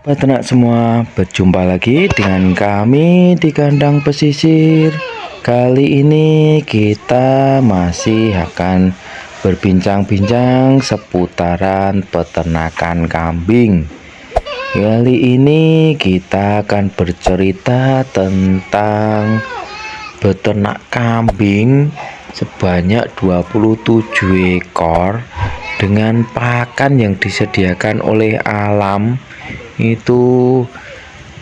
Peternak semua, berjumpa lagi dengan kami di kandang pesisir. Kali ini kita masih akan berbincang-bincang seputaran peternakan kambing. Kali ini kita akan bercerita tentang beternak kambing sebanyak 27 ekor dengan pakan yang disediakan oleh alam. Itu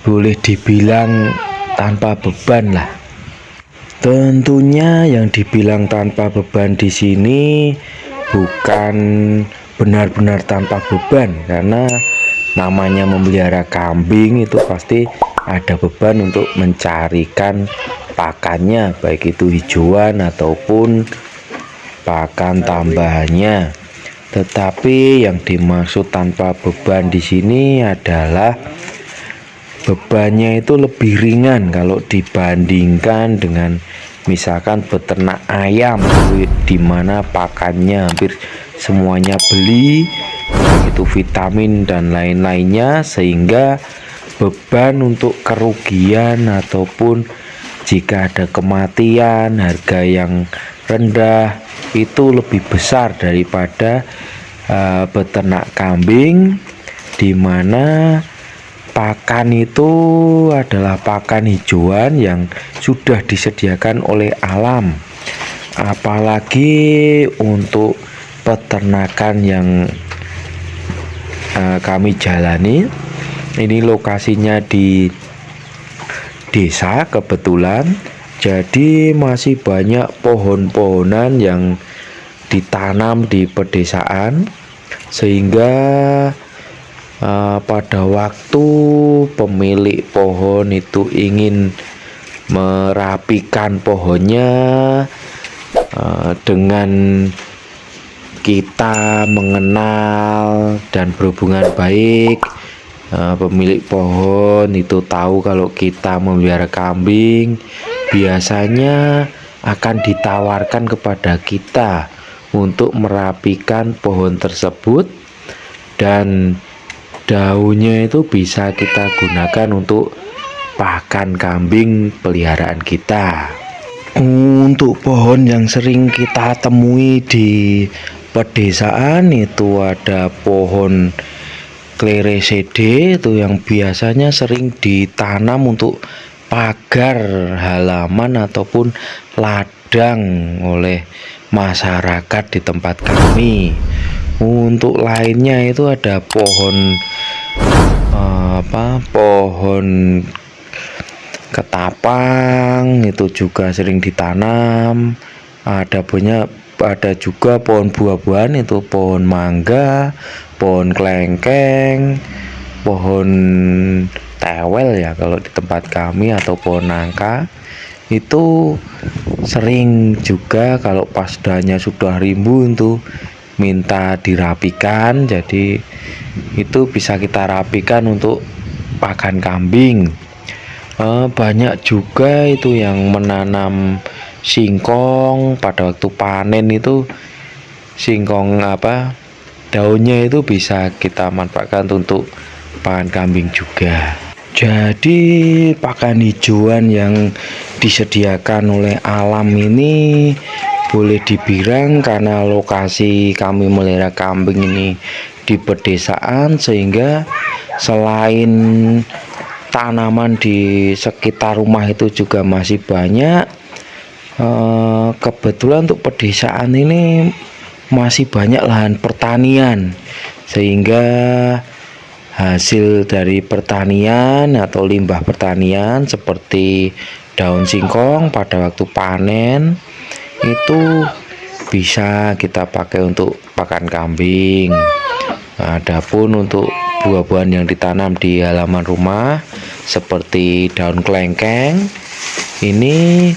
boleh dibilang tanpa beban lah. Tentunya yang dibilang tanpa beban di sini bukan benar-benar tanpa beban, karena namanya memelihara kambing itu pasti ada beban untuk mencarikan pakannya, baik itu hijauan ataupun pakan tambahannya. Tetapi yang dimaksud tanpa beban di sini adalah bebannya itu lebih ringan kalau dibandingkan dengan misalkan beternak ayam, di mana pakannya hampir semuanya beli, itu vitamin dan lain-lainnya, sehingga beban untuk kerugian ataupun jika ada kematian harga yang rendah itu lebih besar daripada beternak kambing, di mana pakan itu adalah pakan hijauan yang sudah disediakan oleh alam. Apalagi untuk peternakan yang kami jalani, ini lokasinya di desa kebetulan, jadi masih banyak pohon-pohonan yang ditanam di pedesaan, sehingga pada waktu pemilik pohon itu ingin merapikan pohonnya, dengan kita mengenal dan berhubungan baik, pemilik pohon itu tahu kalau kita memelihara kambing, biasanya akan ditawarkan kepada kita untuk merapikan pohon tersebut, dan daunnya itu bisa kita gunakan untuk pakan kambing peliharaan kita. Untuk pohon yang sering kita temui di pedesaan itu ada pohon Clerecidea, itu yang biasanya sering ditanam untuk pagar halaman ataupun ladang oleh masyarakat di tempat kami. Untuk lainnya itu ada pohon pohon ketapang, itu juga sering ditanam. Ada juga pohon buah-buahan, itu pohon mangga, pohon kelengkeng, pohon tewel ya kalau di tempat kami, atau pohon nangka. Itu sering juga kalau pas daunnya sudah rimbun tuh minta dirapikan, jadi itu bisa kita rapikan untuk pakan kambing. Banyak juga itu yang menanam singkong, pada waktu panen itu singkong daunnya itu bisa kita manfaatkan untuk pakan kambing juga. Jadi pakan hijauan yang disediakan oleh alam ini boleh dibilang, karena lokasi kami melihara kambing ini di pedesaan, sehingga selain tanaman di sekitar rumah itu juga masih banyak. Kebetulan untuk pedesaan ini masih banyak lahan pertanian, sehingga hasil dari pertanian atau limbah pertanian seperti daun singkong pada waktu panen itu bisa kita pakai untuk pakan kambing. Adapun untuk buah-buahan yang ditanam di halaman rumah seperti daun kelengkeng, ini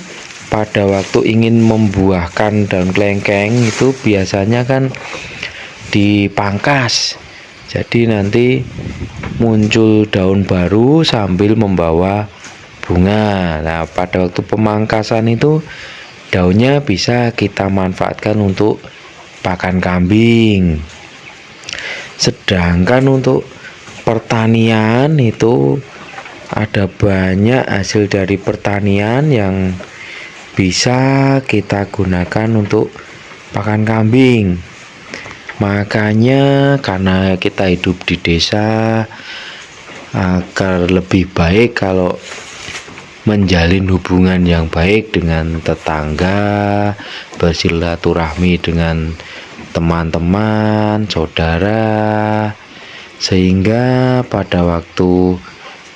pada waktu ingin membuahkan daun kelengkeng itu biasanya kan dipangkas, jadi nanti muncul daun baru sambil membawa bunga. Nah, pada waktu pemangkasan itu daunnya bisa kita manfaatkan untuk pakan kambing. Sedangkan untuk pertanian itu ada banyak hasil dari pertanian yang bisa kita gunakan untuk pakan kambing. Makanya karena kita hidup di desa, agar lebih baik kalau menjalin hubungan yang baik dengan tetangga, bersilaturahmi dengan teman-teman, saudara, sehingga pada waktu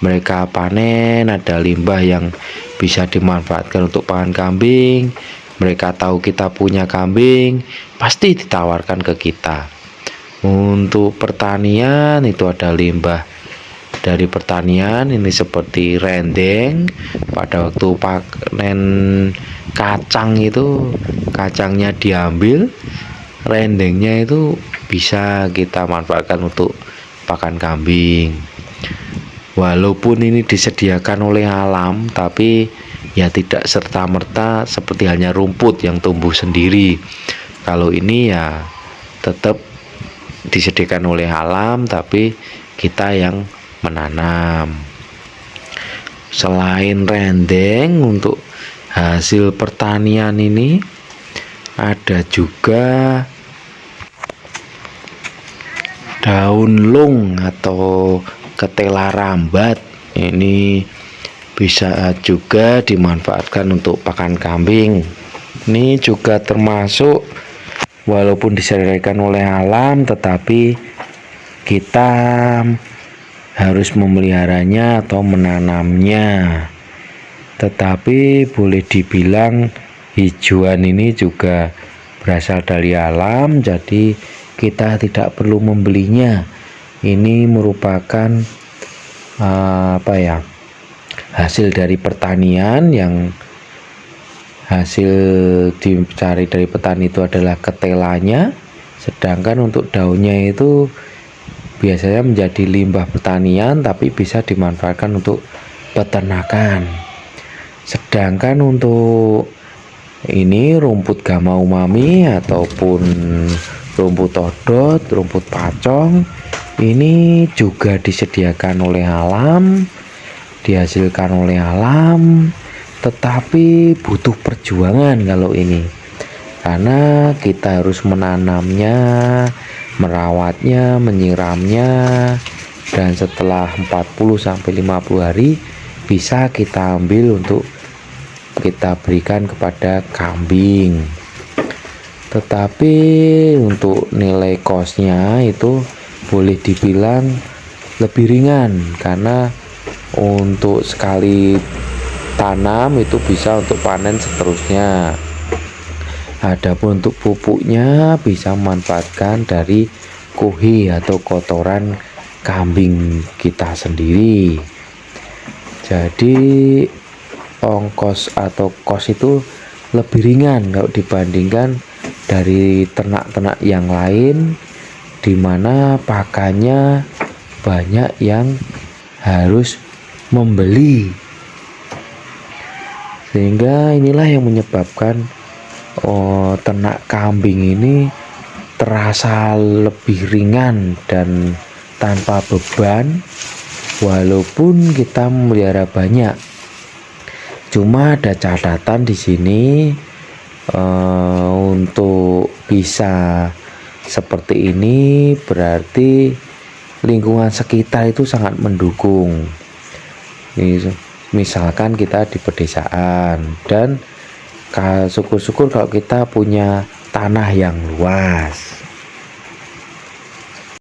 mereka panen ada limbah yang bisa dimanfaatkan untuk pakan kambing. Mereka tahu kita punya kambing, pasti ditawarkan ke kita. Untuk pertanian itu ada limbah dari pertanian ini seperti rendeng. Pada waktu panen kacang itu kacangnya diambil, rendengnya itu bisa kita manfaatkan untuk pakan kambing. Walaupun ini disediakan oleh alam, tapi ya tidak serta-merta seperti halnya rumput yang tumbuh sendiri. Kalau ini ya tetap disediakan oleh alam, tapi kita yang menanam. Selain rendeng, untuk hasil pertanian ini ada juga daun lung atau ketela rambat. Ini bisa juga dimanfaatkan untuk pakan kambing. Ini juga termasuk, walaupun disediakan oleh alam, tetapi kita harus memeliharanya atau menanamnya. Tetapi boleh dibilang hijauan ini juga berasal dari alam, jadi kita tidak perlu membelinya. Ini merupakan hasil dari pertanian, yang hasil dicari dari petani itu adalah ketelanya, sedangkan untuk daunnya itu biasanya menjadi limbah pertanian tapi bisa dimanfaatkan untuk peternakan. Sedangkan untuk ini rumput gama umami ataupun rumput odot, rumput pacong, ini juga disediakan oleh alam, dihasilkan oleh alam, tetapi butuh perjuangan kalau ini, karena kita harus menanamnya, merawatnya, menyiramnya, dan setelah 40-50 hari bisa kita ambil untuk kita berikan kepada kambing. Tetapi untuk nilai kosnya itu boleh dibilang lebih ringan, karena untuk sekali tanam itu bisa untuk panen seterusnya. Adapun untuk pupuknya bisa memanfaatkan dari kuhi atau kotoran kambing kita sendiri. Jadi ongkos atau kos itu lebih ringan kalau dibandingkan dari ternak-ternak yang lain, di mana pakannya banyak yang harus membeli. Sehingga inilah yang menyebabkan ternak kambing ini terasa lebih ringan dan tanpa beban, walaupun kita memelihara banyak. Cuma ada catatan di sini, untuk bisa seperti ini berarti lingkungan sekitar itu sangat mendukung. Misalkan kita di pedesaan, dan syukur-syukur kalau kita punya tanah yang luas.